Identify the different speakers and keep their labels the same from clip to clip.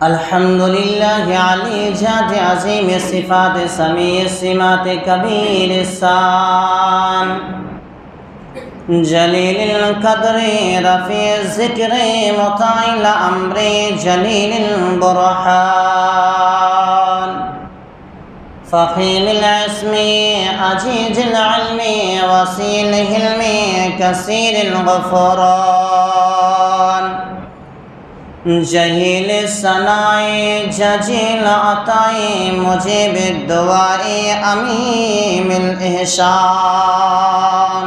Speaker 1: अल्हम्दुलिल्लाह अली जात अज़ीम सिफ़ात समी सिमात कबीर शान जलील क़द्र रफ़ी ज़िक्र मुताइल अम्र जलील बुरहान फ़ख़ीम इस्म अजीज इल्म वसील हिल्म कसीर ग़फ़रान जहील सनाए जजील अताए मुजीब दुआए अमीमिल इहसान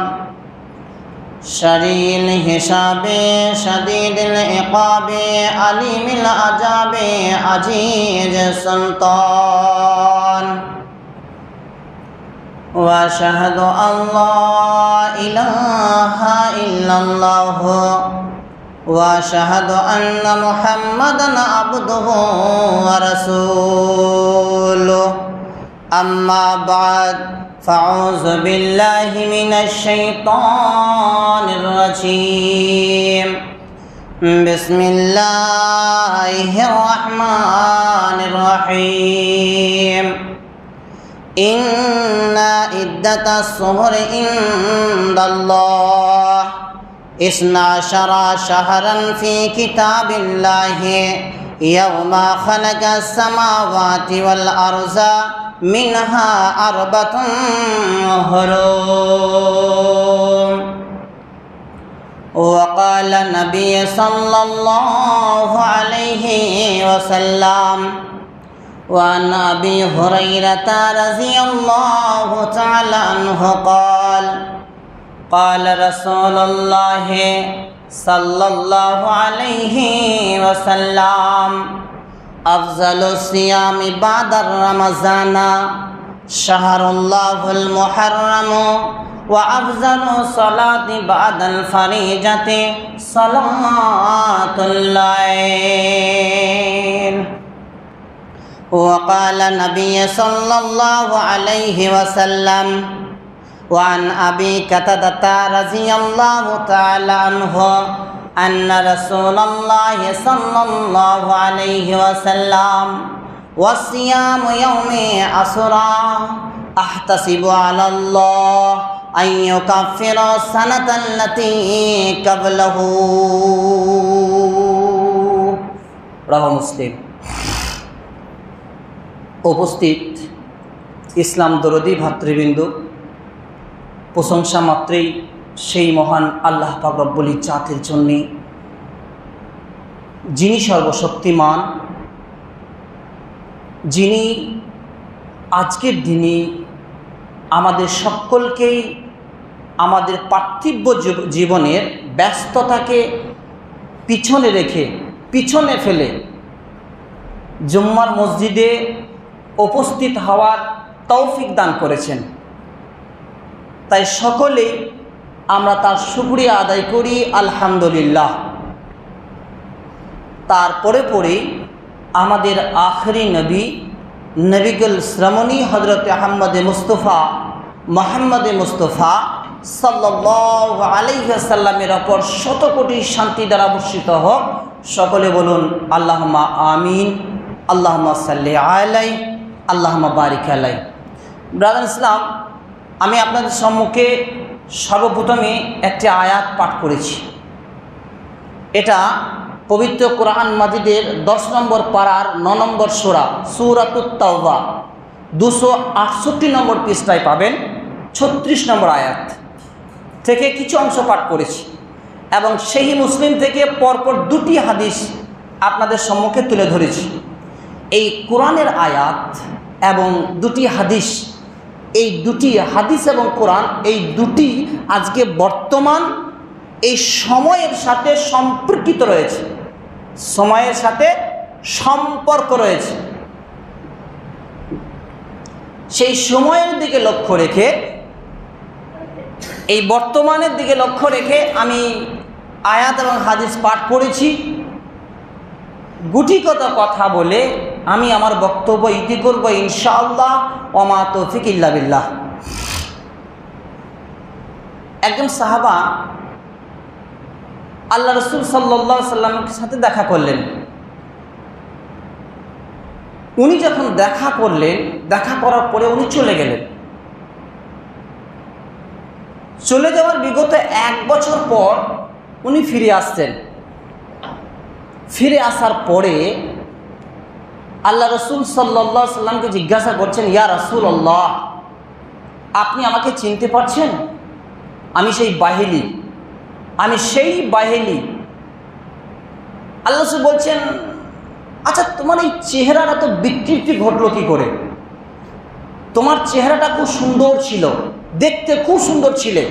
Speaker 1: शरील हिसाबे शदीदिल इक़ाबे अलीमिल अजाबे अजीज सुल्तान वअशहदु अल्ला इलाहा इल्लल्लाह वअशहदु अन्न मुहम्मदन अब्दुहु व रसूलुहु अम्मा बअद फ़अऊज़ु बिल्लाहि मिनश शैतानिर रजीम बिस्मिल्लाहिर रहमानिर रहीम इन्ना इद्दतस शुहूरि इंदल्लाह इस्ना शरा शहरन फ़ी किताबिल्लाहि यौमा खलक़स समावाति वल अर्ज़ा मिन्हा अर्बअतुन हुरुम वक़ाल नबी सल्लल्लाहु अलैहि वसल्लम वअन अबी हुरैरता रज़ियल्लाहु तआला अन्हु क़ाल रसूलुल्लाह सल्लल्लाहु अलैहि वसल्लम अफ़ज़लुस सियामि बअद रमज़ान शहरुल्लाहिल मुहर्रम व अफ़ज़लु सलाति बअदल फ़रीज़ति सलातुल लैल वक़ाल नबी सल्लल्लाहु अलैहि वसल्लम वअन अबी क़तादता रज़ियल्लाहु तआला अन्हु अन्न रसूलल्लाह सल्लल्लाहु अलैहि वसल्लम वसियाम यौमे असुरा अहतसिबु अलल्लाह अन युकफ्फिरा सनतल्लती क़ब्लहु रवाहु मुस्लिम। उपस्थित इस्लाम दरदी भातृबृंद, प्रशंसा मात्रेই সেই মহান আল্লাহ পাক রব্বুল ইজ্জাতের জন্যে, যিনি সর্বশক্তিমান, যিনি আজকের দিনে আমাদের সকলকেই আমাদের পার্থিব জীবনের ব্যস্ততাকে পিছনে রেখে পিছনে ফেলে জুম্মার মসজিদে উপস্থিত হওয়ার তৌফিক দান করেছেন। তাই সকলেই আমরা তার শুকরিয়া আদায় করি আলহামদুলিল্লাহ। তারপরে পরে আমাদের আখরি নবী নবিগুল শ্রমণী হযরত মুহাম্মদে মুস্তফা সাল্লাল্লাহু আলাইহি ওয়াসাল্লামের ওপর শত কোটি শান্তি দ্বারা বর্ষিত হোক। সকলে বলুন আল্লাহুম্মা আমিন, আল্লাহুম্মা সাল্লি আলাইহি, আল্লাহুম্মা বারিক আলাইহি। ব্রাদার ইসলাম, আমি আপনাদের সম্মুখে সর্বপ্রথমে একটি আয়াত পাঠ করেছি। এটা পবিত্র কোরআন মাজিদের 10 নম্বর পারার 9 নম্বর সূরা সূরাতুত তাওবা 268 নম্বর পৃষ্ঠায় পাবেন 36 নম্বর আয়াত থেকে কিছু অংশ পাঠ করেছি এবং সহিহ মুসলিম থেকে পরপর দুটি হাদিস আপনাদের সম্মুখে তুলে ধরেছি। এই কোরআনের আয়াত এবং দুটি হাদিস, এই দুটি হাদিস এবং কোরআন, এই দুটি আজকে বর্তমান এই সময়ের সাথে সম্পর্কিত রয়েছে, সময়ের সাথে সম্পর্ক রয়েছে। সেই সময়ের দিকে লক্ষ্য রেখে, এই বর্তমানের দিকে লক্ষ্য রেখে আমি আয়াত এবং হাদিস পাঠ করেছি। গুটিগত কথা বলে আমি আমার বক্তব্য ইতি করব ইনশাআল্লাহ। ওমা তৌফিক ইল্লা বিল্লাহ। একজন সাহাবা আল্লাহ রসুল সাল্লাল্লাহু আলাইহি সাল্লামের সাথে দেখা করলেন। উনি যখন দেখা করলেন, দেখা করার পরে উনি চলে গেলেন। চলে যাওয়ার বিগত 1 বছর পর উনি ফিরে আসছেন। ফিরে আসার পরে আল্লাহ রসুল সাল্লাল্লাহু আলাইহি সাল্লামকে জিজ্ঞাসা করছেন, ইয়া রাসূলুল্লাহ, আপনি আমাকে চিনতে পারছেন? আমি সেই বাহিলি, আমি সেই বাহিলি। আল্লাহ রসুল বলছেন, আচ্ছা তোমার এই চেহারাটা তো বিকৃতি ঘটলো কি করে? তোমার চেহারাটা খুব সুন্দর ছিল, দেখতে খুব সুন্দর ছিলে,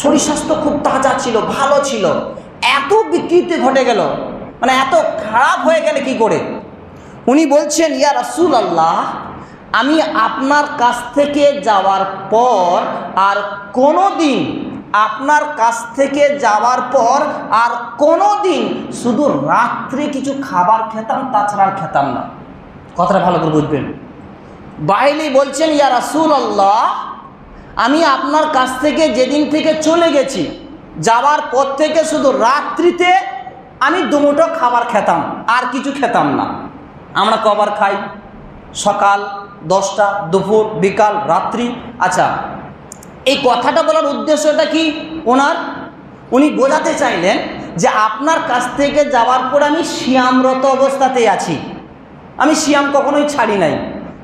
Speaker 1: শরীর স্বাস্থ্য খুব তাজা ছিল, ভালো ছিল, এত বিকৃতি ঘটে গেল, মানে এত খারাপ হয়ে গেলে কি করে? উনি বলছেন, ইয়া রাসূলুল্লাহ, আমি আপনার কাছ থেকে যাওয়ার পর আর কোনো দিন, আপনার কাছ থেকে যাওয়ার পর আর কোনো দিন শুধু রাত্রে কিছু খাবার খেতাম, তাছাড়া আর খেতাম না। কথাটা ভালো করে বুঝবেন। বাহিলি বলছেন, ইয়া রাসূলুল্লাহ, আমি আপনার কাছ থেকে যেদিন থেকে চলে গেছি, যাওয়ার পর থেকে শুধু রাত্রিতে আমি দুমুঠো খাবার খেতাম, আর কিছু খেতাম না। আমরা কবার খাই? সকাল, 10টা, দুপুর, বিকাল, রাত্রি। আচ্ছা, এই কথাটা বলার উদ্দেশ্যটা কি ওনার? উনি বোঝাতে চাইলেন যে আপনার কাছ থেকে যাওয়ার পর আমি সিয়ামরত অবস্থাতেই আছি, আমি সিয়াম কখনোই ছাড়ি নাই।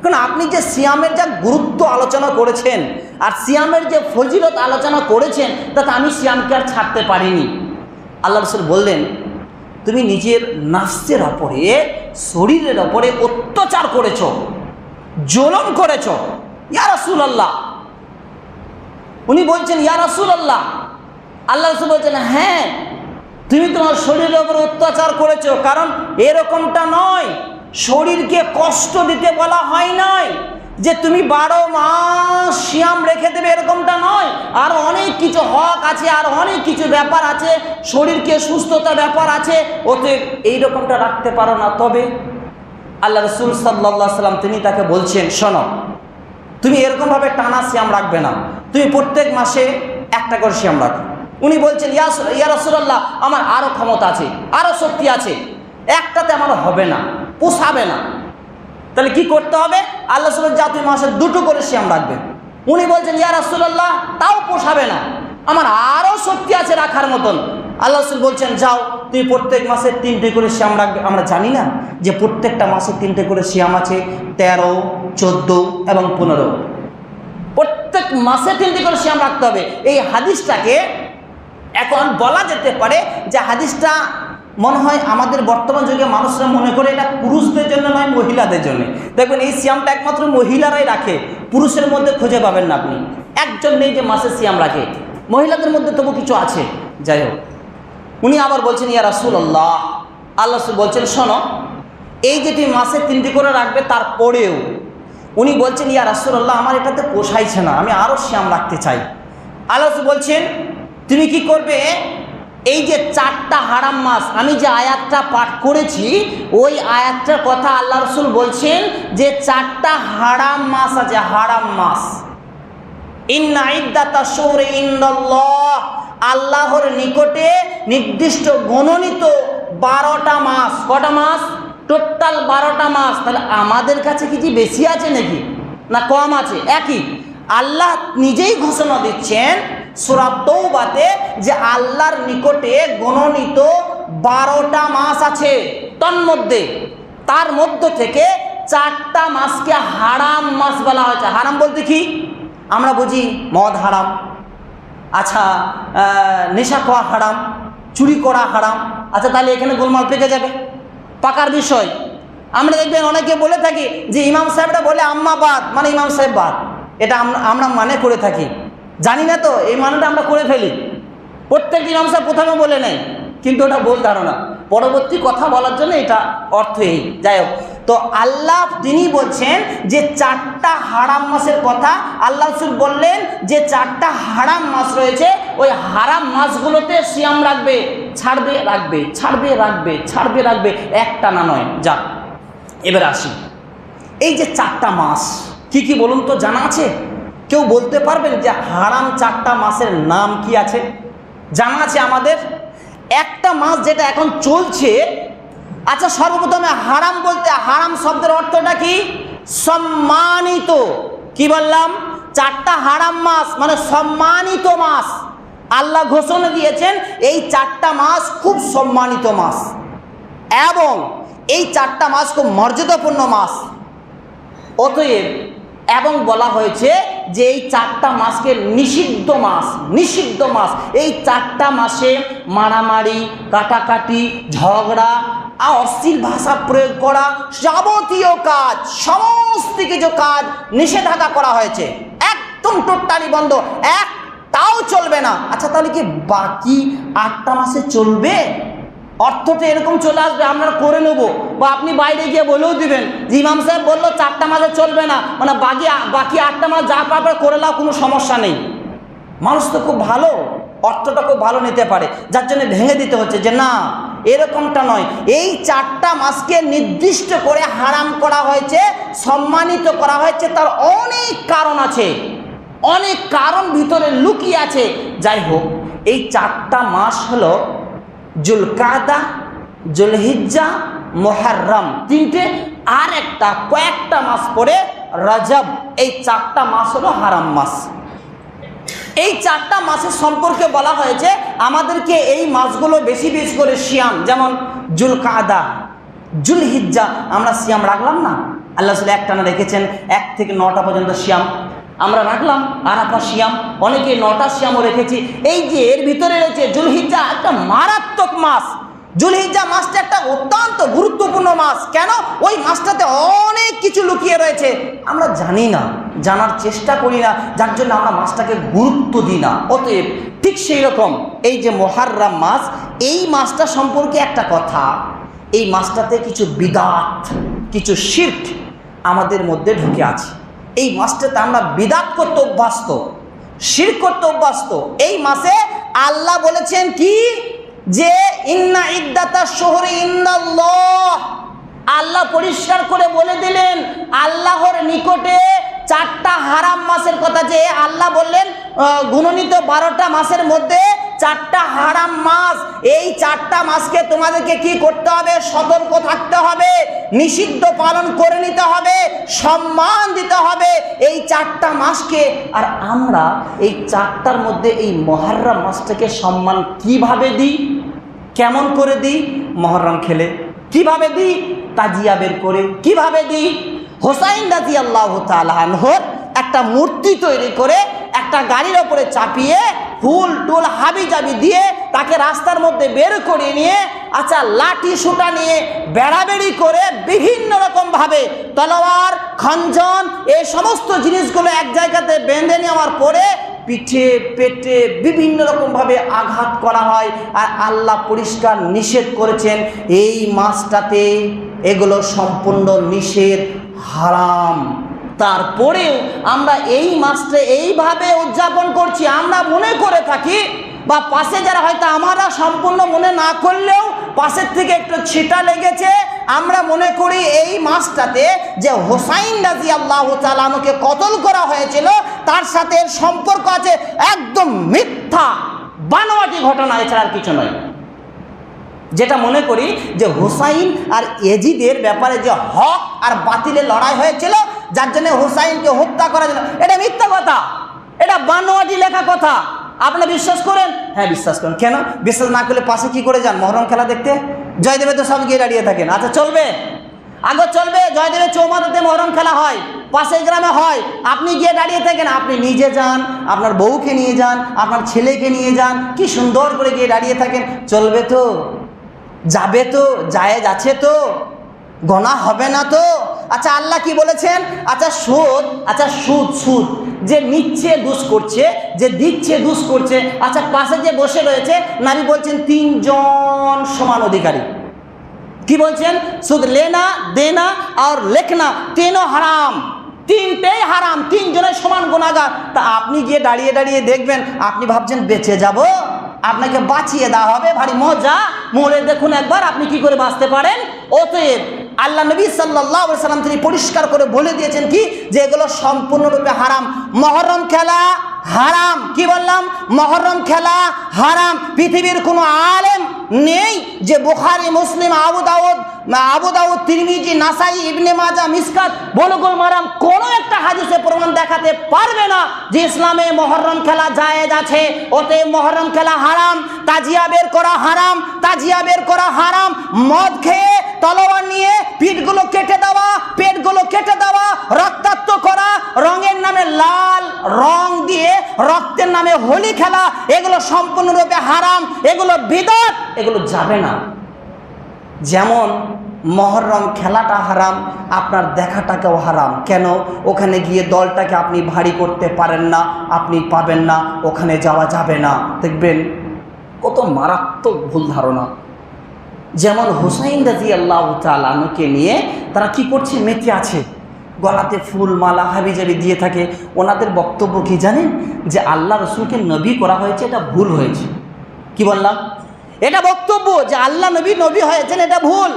Speaker 1: কারণ আপনি যে সিয়ামের যা গুরুত্ব আলোচনা করেছেন আর সিয়ামের যে ফজিলত আলোচনা করেছেন, তাতে আমি সিয়ামকে আর ছাড়তে পারিনি। আল্লাহ রাসূল বললেন, তুমি নিজের নাফসের ওপরে, শরীরের ওপরে অত্যাচার করেছ, জুলুম করেছ। ইয়া রাসূলুল্লাহ, উনি বলছেন, ইয়া রাসূলুল্লাহ, আল্লাহ রাসূল বলছেন, হ্যাঁ তুমি তোমার শরীরের ওপর অত্যাচার করেছ। কারণ এরকমটা নয়, শরীরকে কষ্ট দিতে বলা হয় নাই যে তুমি 12 মাস সিয়াম রেখে দেবে, এরকমটা নয়। আর অনেক কিছু হক আছে, আর অনেক কিছু ব্যাপার আছে, শরীরকে সুস্থতা ব্যাপার আছে, ওতে এইরকমটা রাখতে পারো না। তবে আল্লাহ রাসূল সাল্লাল্লাহু আলাইহি সাল্লাম তিনি তাকে বলছেন, শোনো, তুমি এরকমভাবে টানা সিয়াম রাখবে না, তুমি প্রত্যেক মাসে একটা করে সিয়াম রাখো। উনি বলছেন, ইয়া রাসূলুল্লাহ, আমার আরও ক্ষমতা আছে, আরও শক্তি আছে, একটাতে আমার হবে না, পোষাবে না। তাহলে কি করতে হবে? আল্লাহ রাসূল, যা তুমি মাসে 2টো করে সিয়াম রাখবে। উনি বলছেন, ইয়া রাসূলুল্লাহ, তাও পোষাবে না, আমার আরও শক্তি আছে রাখার মতন। আল্লাহ রাসূল বলছেন, যাও তুমি প্রত্যেক মাসে 3টে করে সিয়াম রাখবে। আমরা জানি না যে প্রত্যেকটা মাসে 3টে করে সিয়াম আছে, 13, 14 এবং 15। প্রত্যেক মাসে 3টে করে সিয়াম রাখতে হবে। এই হাদিসটাকে এখন বলা যেতে পারে যে হাদিসটা মনে হয় আমাদের বর্তমান যুগে মানুষরা মনে করে এটা পুরুষদের জন্য নয়, মহিলাদের জন্য। দেখবেন এই সিয়ামটা একমাত্র মহিলারাই রাখে, পুরুষের মধ্যে খুঁজে পাবেন না আপনি। একজন নেই যে মাসে সিয়াম রাখে, মহিলাদের মধ্যে তবু কিছু আছে। যাই হোক, উনি আবার বলছেন, ইয়া রাসূলুল্লাহ, আল্লাহ রাসূল বলছেন, শোনো, এই যে তুমি মাসে 3টে করে রাখবে, তারপরেও উনি বলছেন, ইয়া রাসূলুল্লাহ, আমার এটাতে পোষাইছে না, আমি আরও সিয়াম রাখতে চাই। আল্লাহ রাসূল বলছেন, তুমি কি করবে? এই যে 4টা হারাম মাস, আমি যে আয়াতটা পাঠ করেছি, ওই আয়াতটার কথা আল্লাহ রাসূল বলছেন যে 4টা হারাম মাস আছে, হারাম মাস। ইন্না ইদ্দাতাশ শুহুরি ইনদাল্লাহ, আল্লাহর নিকটে নির্দিষ্ট গণনিত 12টা মাস। কটা মাস? টোটাল 12টা মাস। তাহলে আমাদের কাছে কি বেশি আছে নাকি না কম আছে? একই। আল্লাহ নিজেই ঘোষণা দিচ্ছেন সূরা তাওবাতে যে আল্লাহর নিকটে গণনিত 12টা মাস আছে। তার মধ্য থেকে 4টা মাসকে হারাম মাস বলা হয়েছে। হারাম বলতে কি? আমরা বুঝি মদ হারাম, আচ্ছা নেশা খাওয়া হারাম, চুরি করা হারাম। আচ্ছা, তাহলে এখানে গোলমাল পেকে যাবে, পাকার বিষয়। আমরা দেখবেন অনেকে বলে থাকি যে ইমাম সাহেবরা বলে আম্মা বাদ, মানে ইমাম সাহেব বাদ। এটা আমরা মানে করে থাকি, জানি না তো এই মানেটা আমরা করে ফেলি। প্রত্যেক ইমাম সাহেব প্রথমে বলে নেয়, কিন্তু ওটা ভুল ধারণা, পরবর্তী কথা বলার জন্য এটা অর্থ এই। যাই হোক, তো আল্লাহ তিনি বলছেন যে 4টা হারাম মাসের কথা। আল্লাহ রাসূল বললেন যে 4টা হারাম মাস রয়েছে, ওই হারাম মাসগুলোতে সিয়াম রাখবে, ছাড়বে রাখবে, ছাড়বে রাখবে, ছাড়বে রাখবে, একটা না নয়। যাক, এবার আসি, এই যে 4টা মাস কি কি বলুন তো, জানা আছে? কেউ বলতে পারবেন যে হারাম 4টা মাসের নাম কি আছে? জানা আছে আমাদের? একটা মাস যেটা এখন চলছে, আচ্ছা সর্বপ্রথমে হারাম বলতে হারাম শব্দের অর্থটা কি? সম্মানিত। কি বললাম? 4টা হারাম মাস মানে সম্মানিত মাস। আল্লাহ ঘোষণা দিয়েছেন এই 4টা মাস খুব সম্মানিত মাস এবং এই 4টা মাস খুব মর্যাদাপূর্ণ মাস। অতএব এবং বলা হয়েছে যে এই 4টা মাসকে নিষিদ্ধ মাস, নিষিদ্ধ মাস। এই 4টা মাসে মারামারি, কাটাকাটি, ঝগড়া আর অশ্লীল ভাষা প্রয়োগ করা, যাবতীয় কাজ, সমস্ত কিছু কাজ নিষেধাজ্ঞা করা হয়েছে, একদম টোটালি বন্ধ, একটাও চলবে না। আচ্ছা তাহলে কি বাকি 8টা মাসে চলবে? অর্থটা এরকম চলে আসবে আমরা করে নেব, বা আপনি বাইরে গিয়ে বলেও দিবেন যে ইমাম সাহেব বললো 4টা মাসে চলবে না, মানে বাকি 8টা মাস যা পারবে করে নাও, কোনো সমস্যা নেই। মানুষ তো খুব ভালো, অর্থটা খুব ভালো নিতে পারে, যার জন্য ভেঙে দিতে হচ্ছে যে না, এরকমটা নয়। এই 4টা মাসকে নির্দিষ্ট করে হারাম করা হয়েছে, সম্মানিত করা হয়েছে, তার অনেক কারণ আছে, অনেক কারণ ভিতরে লুকিয়ে আছে। যাই হোক, এই 4টা মাস হলো জুলকাদা, জুলহিজ্জা, মুহররম, 3টে, আর একটা কয়েকটা মাস পরে রজব। এই 4টা মাস হলো হারাম মাস। এই 4টা মাসের সম্পর্কে বলা হয়েছে আমাদেরকে এই মাসগুলো বেশি বেশি করে সিয়াম, যেমন জুলকাদা, জুলহিজ্জা আমরা সিয়াম রাখলাম না, আল্লাহ সাল্লাল্লাহু আলাইহি একটানা রেখেছেন 1 থেকে 9টা পর্যন্ত সিয়াম আমরা রাখলাম, আরাফা সিয়াম, অনেকে 9টা সিয়ামও রেখেছি। এই যে এর ভিতরে রয়েছে জুলহিজ্জা, একটা মারাত্মক মাস। জুলহিজ্জা মাসটা একটা অত্যন্ত গুরুত্বপূর্ণ মাস। কেন? ওই মাসটাতে অনেক কিছু লুকিয়ে রয়েছে, আমরা জানি না, জানার চেষ্টা করি না, যার জন্য আমরা মাসটাকে গুরুত্ব দিই না। অতএব ঠিক সেই রকম এই যে মুহররম মাস, এই মাসটা সম্পর্কে একটা কথা, এই মাসটাতে কিছু বিদআত, কিছু শিরক আমাদের মধ্যে ঢুকে আছে। এই মাসটাতে আমরা বিদআত করতে অভ্যস্ত, শিরক করতে অভ্যস্ত। এই মাসে আল্লাহ বলেছেন কি যে ইন্না ইদ্দাতাশ শুহুরি ইনদাল্লাহ, আল্লাহ পরিষ্কার করে বলে দিলেন আল্লাহর নিকটে 4টা হারাম মাসের কথা, যে আল্লাহ বললেন গুণনীত 12টা মাসের মধ্যে 4টা হারাম মাস। এই 4টা মাসকে তোমাদেরকে কি করতে হবে? সতর্ক থাকতে হবে, নিষিদ্ধ পালন করে নিতে হবে, সম্মান দিতে হবে এই 4টা মাসকে। আর আমরা এই 4টার মধ্যে এই মুহররম মাসটাকে সম্মান কিভাবে দিই, কেমন করে দিই? মুহররম খেলে কিভাবে দিই? তাজিয়া বের করে কিভাবে দিই? হোসাইন রাদিয়াল্লাহু তাআলা আনহুর একটা মূর্তি তৈরি করে একটা গাড়ির ওপরে চাপিয়ে ফুল টুল হাবি জাবি দিয়ে তাকে রাস্তার মধ্যে বের করে নিয়ে, আচ্ছা লাঠি সুটা নিয়ে বেড়াবেড়ি করে বিভিন্ন রকমভাবে তলোয়ার, খঞ্জন, এই সমস্ত জিনিসগুলো এক জায়গাতে বেঁধে নেওয়ার পরে পিঠে পেটে বিভিন্ন রকমভাবে আঘাত করা হয়। আর আল্লাহ পরিষ্কার নিষেধ করেছেন এই মাসটাতে এগুলো সম্পূর্ণ নিষেধ, হারাম। তারপরেও আমরা এই মাসটা এইভাবে উদযাপন করছি, আমরা মনে করে থাকি, বা পাশে যারা হয়তো আমরা সম্পূর্ণ মনে না করলেও পাশের থেকে একটু ছিটা লেগেছে, আমরা মনে করি এই মাসটাতে যে হোসাইন রাদিয়াল্লাহু তাআলা আনহুকে কতল করা হয়েছিল তার সাথে সম্পর্ক আছে। একদম মিথ্যা, বানোয়াটি ঘটনা, এছাড়া আর কিছু নয়। যেটা মনে করি যে হোসাইন আর ইয়াজিদের ব্যাপারে যে হক আর বাতিলের লড়াই হয়েছিল, যার জন্য হোসাইনকে হত্যা করা হয়েছিল, এটা মিথ্যা কথা, এটা বানোয়াটি লেখা কথা। আপনি বিশ্বাস করেন? হ্যাঁ বিশ্বাস করেন। কেন বিশ্বাস না করলে পাশে কি করে যান মহরম খেলা দেখতে? জয়দেবে তো সব গিয়ে দাঁড়িয়ে থাকেন। আচ্ছা চলবে, আগে চলবে। জয়দেবের চৌমাথাতে মহরম খেলা হয়, পাশের গ্রামে হয়, আপনি গিয়ে দাঁড়িয়ে থাকেন। আপনি নিজে যান, আপনার বউকে নিয়ে যান, আপনার ছেলেকে নিয়ে যান, কি সুন্দর করে গিয়ে দাঁড়িয়ে থাকেন। চলবে তো? যাবে তো? জায়েজ আছে তো? গোনাহ হবে না তো? আচ্ছা আল্লাহ কি বলেছেন? আচ্ছা সুদ, আচ্ছা সুদ, সুদ যে নিচ্ছে দুষ করছে, যে দিচ্ছে দুষ করছে, আচ্ছা পাশে যে বসে রয়েছে নবী বলছেন 3 জন সমান অধিকারী। কি বলছেন? সুদ লেনা, দেনা আর লেখনা তিনও হারাম, 3টেই হারাম, 3 জনের সমান গুনাহগার। তা আপনি গিয়ে দাঁড়িয়ে দাঁড়িয়ে দেখবেন, আপনি ভাবছেন বেঁচে যাব, আপনাকে বাঁচিয়ে দেওয়া হবে, ভারী মজা। মরে দেখুন একবার আপনি কি করে বাঁচতে পারেন। অতএব আল্লাহ নবী সাল্লাল্লাহু আলাইহি সাল্লাম তিনি পরিষ্কার করে বলে দিয়েছেন কি যে এগুলো সম্পূর্ণরূপে হারাম। মুহররম খেলা হারাম। কি বললাম? মুহররম খেলা হারাম। পৃথিবীর কোনো আলেম নেই যে বুখারী, মুসলিম, আবু দাউদ, তিরমিজি, নাসাই, ইবনে মাজাহ, মিশকাত, বুলুগুল মারাম কোনো একটা হাদিসে প্রমাণ দেখাতে পারবে না যে ইসলামে মুহররম খেলা জায়েজ আছে। ওতে মুহররম খেলা হারাম। তাজিয়া বের করা হারাম, তাজিয়া বের করা হারাম। মদ খেয়ে তলোয়ার নিয়ে পিঠগুলো কেটে দেওয়া, পেটগুলো কেটে দেওয়া, রক্তাক্ত করা, রঙের নামে লাল রং দিয়ে রক্তের নামে হোলি খেলা, এগুলো সম্পূর্ণরূপে হারাম, এগুলো বিদআত, এগুলো যাবে না। যেমন মুহররম খেলাটা হারাম, আপনার দেখাটাকেও হারাম। কেন? ওখানে গিয়ে দলটাকে আপনি ভারী করতে পারেন না, আপনি পাবেন না, ওখানে যাওয়া যাবে না। দেখবেন কত মারাত্মক ভুল ধারণা। যেমন হুসাইন রাদিয়াল্লাহু তাআলা আনহুকে নিয়ে তারা কি করছে? মেতে আছে, গলাতে ফুল মালা হাবিজাবি দিয়ে থাকে। ওনাদের বক্তব্য কি জানেন? যে আল্লাহ রসুলকে নবী করা হয়েছে, এটা ভুল হয়েছে। কি বললাম? এটা বক্তব্য যে আল্লাহ নবী হয়েছেন, এটা ভুল।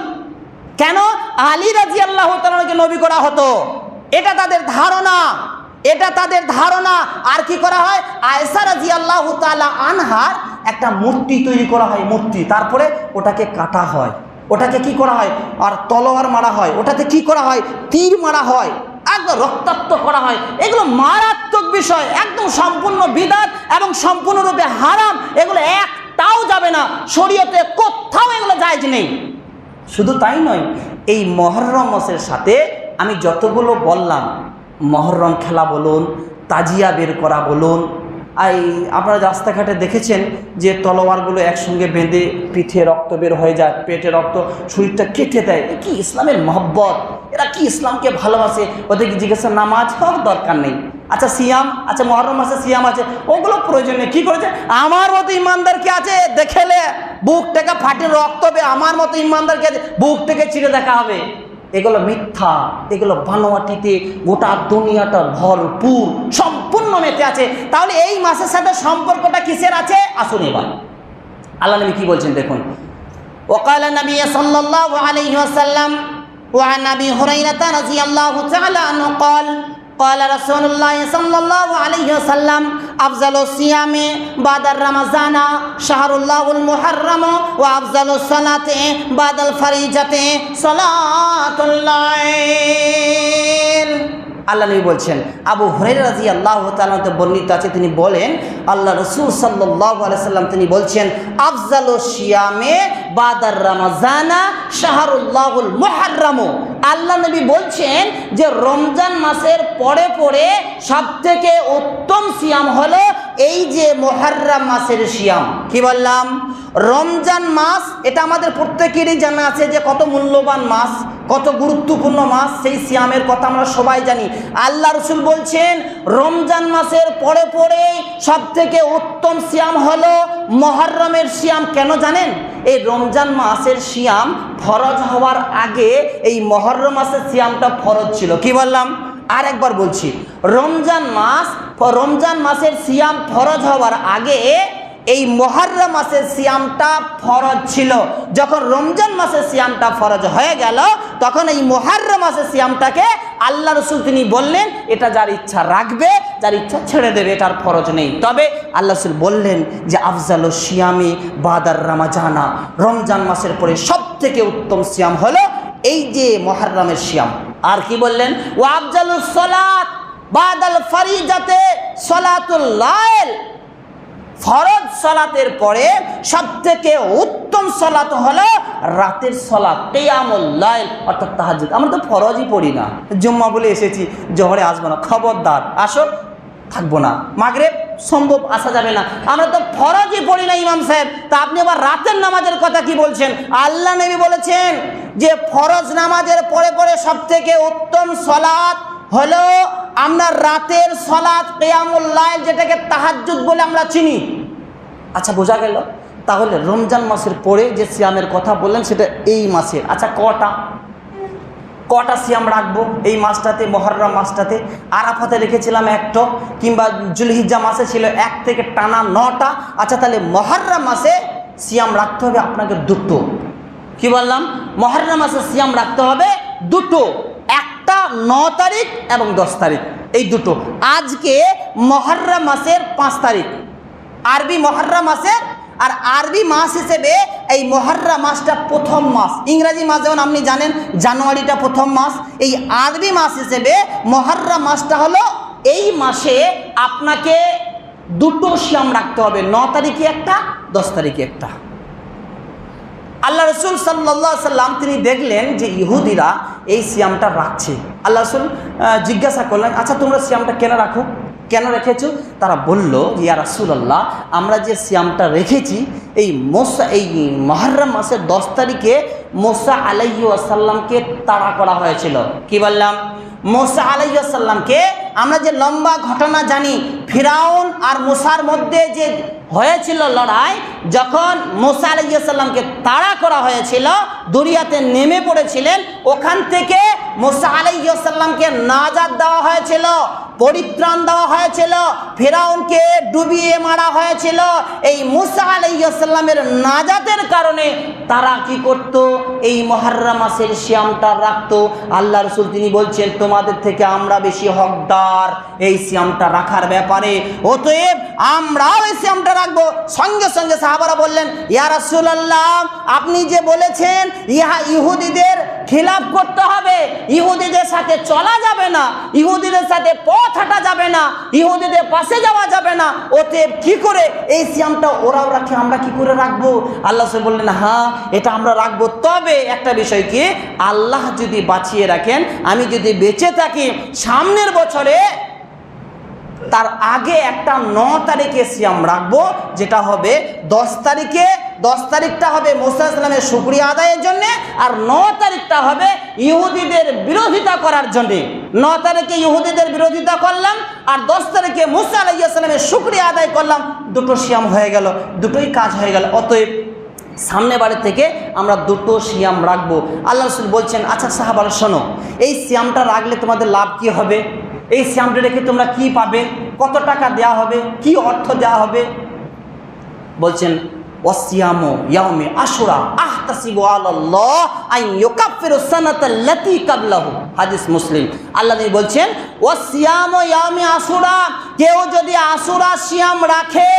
Speaker 1: কেন? আলী রাদিয়াল্লাহু তাআলাকে নবী করা হতো, এটা তাদের ধারণা, এটা তাদের ধারণা। আর কি করা হয়? আয়েশা রাদিয়াল্লাহু তাআলা আনহার একটা মূর্তি তৈরি করা হয়, মূর্তি, তারপরে ওটাকে কাটা হয়, ওটাকে কি করা হয়? আর তলোয়ার মারা হয়, ওটাতে কি করা হয়? তীর মারা হয়, একদম রক্তাক্ত করা হয়। এগুলো মারাত্মক বিষয়, একদম সম্পূর্ণ বিদআত এবং সম্পূর্ণরূপে হারাম। এগুলো একটাও যাবে না, শরীয়তে কোথাও এগুলো জায়েজ নেই। শুধু তাই নয়, এই মুহররম মাসের সাথে আমি যতগুলো বললাম, মুহররম খেলা বলুন, তাজিয়া বের করা বলুন, আপনারা রাস্তাঘাটে দেখেছেন যে তলোয়ারগুলো একসঙ্গে বেঁধে পিঠে রক্ত বের হয়ে যায়, পেটে রক্ত, শরীরটা কেটে দেয়। এ কি ইসলামের মহব্বত? এরা কি ইসলামকে ভালোবাসে? ওদেরকে জিজ্ঞাসা, নামাজ দরকার নেই, আচ্ছা সিয়াম, আচ্ছা মুহররম মাসে সিয়াম আছে, ওগুলো প্রয়োজন নেই। কী করেছে? আমার মতো ইমানদার কে আছে দেখেলে বুক থেকে ফাটে রক্ত হবে, আমার মতো ইমানদার কে আছে বুক থেকে চিরে দেখা হবে। এগুলো মিথ্যা, এগুলো বানোয়াটিতে গোটা দুনিয়াটা ভরপুর, সম্পূর্ণ মেতে আছে। তাহলে এই মাসের সাথে সম্পর্কটা কিসের আছে? আসুন এবার আল্লাহ নবী কি বলছেন দেখুন। ওয়াকালা নবী সাল্লাল্লাহু আলাইহি ওয়াসাল্লাম ওয়া আন আবি হুরায়রা রাদিয়াল্লাহু তাআলা আনহু قال قال رسول الله صلى الله عليه وسلم أفضل الصيام بعد رمضان شهر الله المحرم وأفضل الصلاة بعد الفريضة صلاة الليل। আল্লাহ নবী বলছেন, আবু হুরায়রা রাদিয়াল্লাহু তাআলা হতে বর্ণিত আছে, তিনি বলেন আল্লাহ রাসূল সাল্লাল্লাহু আলাইহি সাল্লাম তিনি বলছেন, আফজালুস সিয়ামে বাদার রমজানা শাহরুল্লাহুল মুহাররম। আল্লাহ নবী বলছেন যে রমজান মাসের পরে পরে সবথেকে উত্তম সিয়াম হলো এই যে মুহররম মাসের সিয়াম। কি বললাম? রমজান মাস, এটা আমাদের প্রত্যেকেরই জানা আছে যে কত মূল্যবান মাস, কত গুরুত্বপূর্ণ মাস। সেই সিয়ামের কথা আমরা সবাই জানি। আল্লাহ রাসূল বলছেন রমজান মাসের পরে পরে সবথেকে উত্তম সিয়াম হলো মুহররমের সিয়াম। কেন জানেন? এই রমজান মাসের সিয়াম ফরজ হওয়ার আগে এই মুহররম মাসের সিয়ামটা ফরজ ছিল। কি বললাম? আর একবার বলছি, রমজান মাসের সিয়াম ফরজ হওয়ার আগে এই মুহররম মাসের সিয়ামটা ফরজ ছিল। যখন রমজান মাসের সিয়ামটা ফরজ হয়ে গেল, তখন এই মুহররম মাসের সিয়ামটাকে আল্লাহ রাসূল তিনি বললেন এটা যার ইচ্ছা রাখবে, যার ইচ্ছা ছেড়ে দেবে, এটার ফরজ নেই। তবে আল্লাহ রাসূল বললেন যে আফজালুস সিয়ামি বাদার রমজানা, রমজান মাসের পরে সবথেকে উত্তম সিয়াম হলো এই যে মুহররমের সিয়াম। আর কি বললেন? ওয়া আফজালুস সালাত বাদাল ফরিজাতে সালাতুল লাইল, ফরজ সালাতের পরে সবথেকে উত্তম সালাত হলো রাতের সালাত, কিয়ামুল লাইল, অর্থাৎ তাহাজ্জুদ। আমরা তো ফরজই পড়ি না, জুম্মা বলে এসেছি, জোহরে আসবো না, খবরদার আসর থাকবো না, মাগরিব সম্ভব আসা যাবে না, আমরা তো ফরজই পড়ি না ইমাম সাহেব। তা আপনি আবার রাতের নামাজের কথা কি বলছেন? আল্লাহ নবী বলেছেন যে ফরজ নামাজের পরে পরে সবথেকে উত্তম সালাত হলো আমরা রাতের সালাত, কিয়ামুল লাইল, যেটাকে তাহাজ্জুদ বলে আমরা চিনি। আচ্ছা, বোঝা গেল। তাহলে রমজান মাসের পরে যে সিয়ামের কথা বললেন সেটা এই মাসের। আচ্ছা, কটা সিয়াম রাখবো এই মাসটাতে, মুহররম মাসটাতে? আরাফাতে রেখেছিলাম একটা, কিংবা জুলহিজ্জা মাসে ছিল 1 থেকে টানা 9টা। আচ্ছা, তাহলে মুহররম মাসে সিয়াম রাখতে হবে আপনাকে 2টো। কি বললাম? মুহররম মাসে সিয়াম রাখতে হবে 2টো, একটা 9 তারিখ এবং 10 তারিখ। এই দুটো। আজকে মুহররম মাসের 5 তারিখ, আরবি মুহররম মাসের, আর আরবি মাস হিসেবে এই মুহররম মাসটা প্রথম মাস। ইংরেজি মাস যেমন আপনি জানেন জানুয়ারিটা প্রথম মাস, এই আরবি মাস হিসেবে মুহররম মাসটা হলো এই মাসে আপনাকে দুটো সিয়াম রাখতে হবে, 9 তারিখে একটা, 10 তারিখে একটা। আল্লাহ রসুল সাল্লাল্লাহু আলাইহি সাল্লাম তিনি দেখলেন যে ইহুদিরা এই সিয়ামটা রাখছে। আল্লাহ রসুল জিজ্ঞাসা করলেন, আচ্ছা তোমরা সিয়ামটা কেন রাখো, কেন রেখেছো? তারা বলল, ইয়া রাসূলুল্লাহ, আমরা যে সিয়ামটা রেখেছি এই মুহররম মাসের 10 তারিখে মুসা আলাইহিস সালামকে তাড়া করা হয়েছিল। কি বললাম? মুসা আলাইহিস সালামকে আমরা যে লম্বা ঘটনা জানি, ফিরাউন আর মুসার মধ্যে যে হয়েছিল লড়াই, যখন মুসা আলাইহিস সালামকে তাড়া করা হয়েছিল, দরিয়াতে নেমে পড়েছিলেন, ওখান থেকে মুসা আলাইহিস সালামকে নাজাত দেওয়া হয়েছিল, পরিত্রাণ দেওয়া হয়েছিল, ফিরাউনকে ডুবিয়ে মারা হয়েছিল। এই মুসা আলাইহিস সালামের নাজাতের কারণে তারা কি করত? এই মুহররম মাসের সিয়ামটা রাখত। আল্লাহ রাসূল তিনি বলছেন, তোমাদের থেকে আমরা বেশি হকদার এই সিয়ামটা রাখার ব্যাপারে, অতএব আমরাও এই সিয়ামটা রাখবো। সঙ্গে সঙ্গে সাহাবারা বললেন, ইয়া রাসূলুল্লাহ, আপনি যে বলেছেন ইহুদিদের খিলাফ করতে হবে, ইহুদিদের সাথে চলা যাবে না, ইহুদিদের সাথে পথ হাঁটা যাবে না, ইহুদিদের পাশে যাওয়া যাবে না, অতএব কি করে এই সিয়ামটা ওরাও রাখে, আমরা কি করে রাখবো? আল্লাহ রাসূল বললেন, হ্যাঁ এটা আমরা রাখবো, তবে একটা বিষয় কি, আল্লাহ যদি বাঁচিয়ে রাখেন, আমি যদি বেঁচে থাকি, সামনের বছরে তার আগে একটা 9 তারিখে সিয়াম রাখবো, যেটা হবে 10 তারিখে। 10 তারিখটা হবে মুসা আলাইহিস সালামের শুকরিয়া আদায়ের জন্য, আর 9 তারিখটা হবে ইহুদিদের বিরোধিতা করার জন্য। 9 তারিখে ইহুদিদের বিরোধিতা করলাম, আর 10 তারিখে মুসা আলাইহিস সালামের শুকরিয়া আদায় করলাম, দুটো সিয়াম হয়ে গেল, দুটোই কাজ হয়ে গেল। অতএব সামনে বাড়ি থেকে আমরা দুটো সিয়াম রাখবো। আল্লাহ রাসূল বলছেন, আচ্ছা সাহাবারা শোনো, এই সিয়ামটা রাখলে তোমাদের লাভ কি হবে? এই সিয়ামটা রেখে তোমরা কি পাবে? কত টাকা দেওয়া হবে? কি অর্থ দেওয়া হবে? বলছেন, ওয়াসিয়ামু ইয়াউমি আশুরা আহতাসিবু আলাল্লাহ আন ইউকাফিরু সানাতাল্লাতী কাবলাহু, হাদিস মুসলিম। আল্লাহ নবী বলছেন, ওয়াসিয়ামু ইয়াউমি আশুরা, কেউ যদি আশুরা সিয়াম রাখে,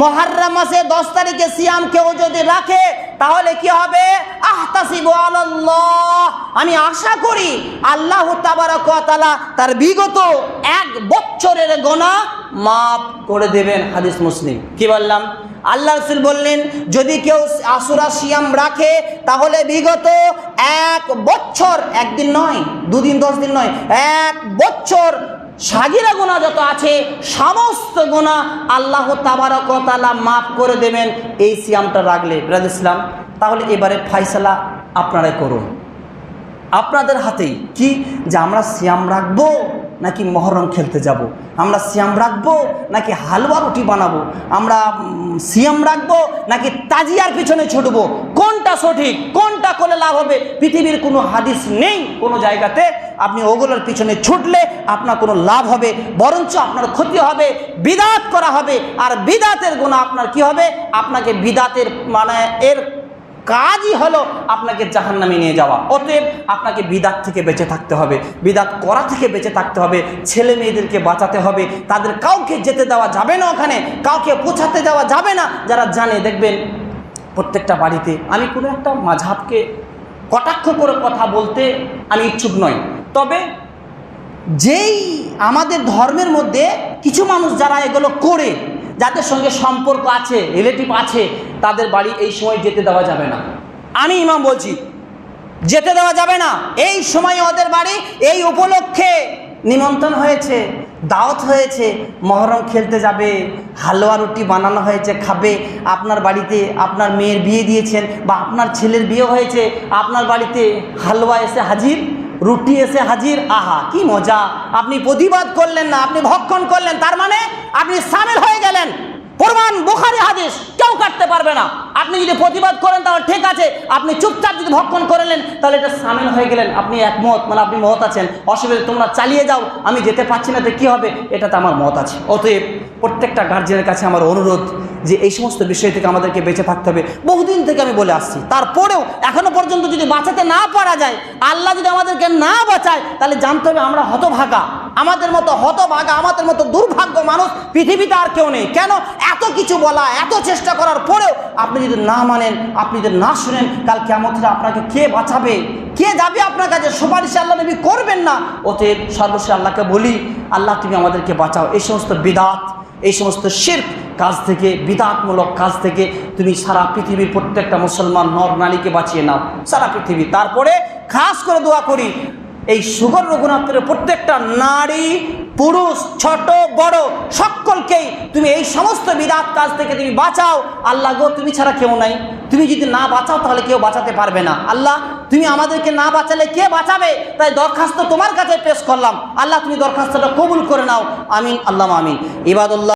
Speaker 1: মুহররম মাসে 10 তারিখে সিয়াম কেউ যদি রাখে, তাহলে কি হবে? আহতাসিবু আলাল্লাহ, আমি আশা করি আল্লাহ তাবারাক ওয়া তাআলা তার বিগত 1 বছরের গুনাহ মাফ করে দেবেন, হাদিস মুসলিম। কি বললাম? আল্লাহ রাসূল বললেন, যদি কেউ আশুরা সিয়াম রাখে, তাহলে বিগত 1 বছর, একদিন নয়, 2 দিন 10 দিন নয়, 1 বছর সাগিরা গুনাহ যত আছে সমস্ত গুনাহ আল্লাহ তাবারক ওয়া তাআলা মাফ করে দেবেন এই সিয়ামটা রাখলে। ব্রাদার ইসলাম, তাহলে এবারে ফয়সালা আপনারাই করুন, আপনাদের হাতেই। কি যে আমরা সিয়াম রাখবো নাকি মহরম খেলতে যাব, আমরা সিয়াম রাখবো নাকি হালুয়া রুটি বানাবো, আমরা সিয়াম রাখবো নাকি তাজিয়ার পিছনে ছুটবো, কোনটা সঠিক, কোনটা করলে লাভ হবে? পৃথিবীর কোনো হাদিস নেই কোনো জায়গাতে আপনি ওগুলোর পিছনে ছুটলে আপনার কোনো লাভ হবে, বরঞ্চ আপনার ক্ষতি হবে, বিদাত করা হবে। আর বিদাতের গুনাহ আপনার কি হবে? আপনাকে বিদাতের মানে এর কাজই হলো আপনাকে জাহান্নামে নিয়ে যাওয়া। অতএব আপনাকে বিদাত থেকে বেঁচে থাকতে হবে, বিদাত করা থেকে বেঁচে থাকতে হবে, ছেলে মেয়েদেরকে বাঁচাতে হবে, তাদের কাউকে যেতে দেওয়া যাবে না, ওখানে কাউকে পৌঁছাতে দেওয়া যাবে না। যারা জানে, দেখবেন প্রত্যেকটা বাড়িতে, আমি কোনো একটা মাযহাবকে কটাক্ষ করে কথা বলতে আমি ইচ্ছুক নই, তবে যেই আমাদের ধর্মের মধ্যে কিছু মানুষ যারা এগুলো করে, যাদের সঙ্গে সম্পর্ক আছে, রিলেটিভ আছে, তাদের বাড়ি এই সময় যেতে দেওয়া যাবে না। আমি ইমাম বলছি, যেতে দেওয়া যাবে না। এই সময় ওদের বাড়ি এই উপলক্ষে নিমন্ত্রণ হয়েছে, দাওয়াত হয়েছে, মহরম খেলতে যাবে, হালুয়া রুটি বানানো হয়েছে, খাবে। আপনার বাড়িতে আপনার মেয়ের বিয়ে দিয়েছেন বা আপনার ছেলের বিয়ে হয়েছে, আপনার বাড়িতে হালুয়া এসে হাজির, রুটি এসে হাজির, আহা কি মজা! আপনি প্রতিবাদ করলেন না, আপনি ভক্ষণ করলেন, তার মানে আপনি শামিল হয়ে গেলেন। প্রমাণ বুখারী হাদিস, কেউ কাটতে পারবে না। আপনি যদি প্রতিবাদ করেন তাহলে ঠিক আছে, আপনি চুপচাপ যদি ভক্ষণ করলেন তাহলে এটা শামিল হয়ে গেলেন, আপনি একমত, মানে আপনি মত আছেন, অসুবিধা, তোমরা চালিয়ে যাও, আমি যেতে পারছি না তো কী হবে, এটাতে আমার মত আছে। অতএব প্রত্যেকটা গার্জিয়ানের কাছে আমার অনুরোধ যে এই সমস্ত বিষয় থেকে আমাদেরকে বেঁচে থাকতে হবে। বহুদিন থেকে আমি বলে আসছি, তারপরেও এখনো পর্যন্ত যদি বাঁচাতে না পারা যায়, আল্লাহ যদি আমাদেরকে না বাঁচায়, তাহলে জানতে হবে আমরা হতভাগা, আমাদের মতো হতভাগা, আমাদের মতো দুর্ভাগ্য মানুষ পৃথিবীতে আর কেউ নেই। কেন? এত কিছু বলা, এত চেষ্টা করার পরেও আপনি যদি না মানেন, আপনি যদি না শুনেন, কাল কিয়ামত থেকে আপনাকে কে বাঁচাবে? কে যাবে আপনার কাছে? সুপারিশ আল্লাহ নবী করবেন না। অতএব সর্বশেষ আল্লাহকে বলি, আল্লাহ তুমি আমাদেরকে বাঁচাও এই সমস্ত বিদআত, এই সমস্ত শিরক কাজ থেকে, বিদআতমূলক কাজ থেকে তুমি সারা পৃথিবীর প্রত্যেকটা মুসলমান নর নারীকে বাঁচিয়ে নাও, সারা পৃথিবী। তারপরে খাস করে দোয়া করি এই সুগর রঘুনাথের প্রত্যেকটা নারী পুরুষ ছোট বড় সকলকেই তুমি এই সমস্ত বিদআত কাজ থেকে তুমি বাঁচাও। আল্লাহ গো, তুমি ছাড়া কেউ নাই, তুমি যদি না বাঁচাও তাহলে কেউ বাঁচাতে পারবে না। আল্লাহ তুমি আমাদেরকে না বাঁচালে কে বাঁচাবে? তাই দরখাস্ত তোমার কাছে পেশ করলাম। আল্লাহ তুমি দরখাস্তটা কবুল করে নাও। আমিন, আল্লাহ আমিন। ইবাদুল্লাহ।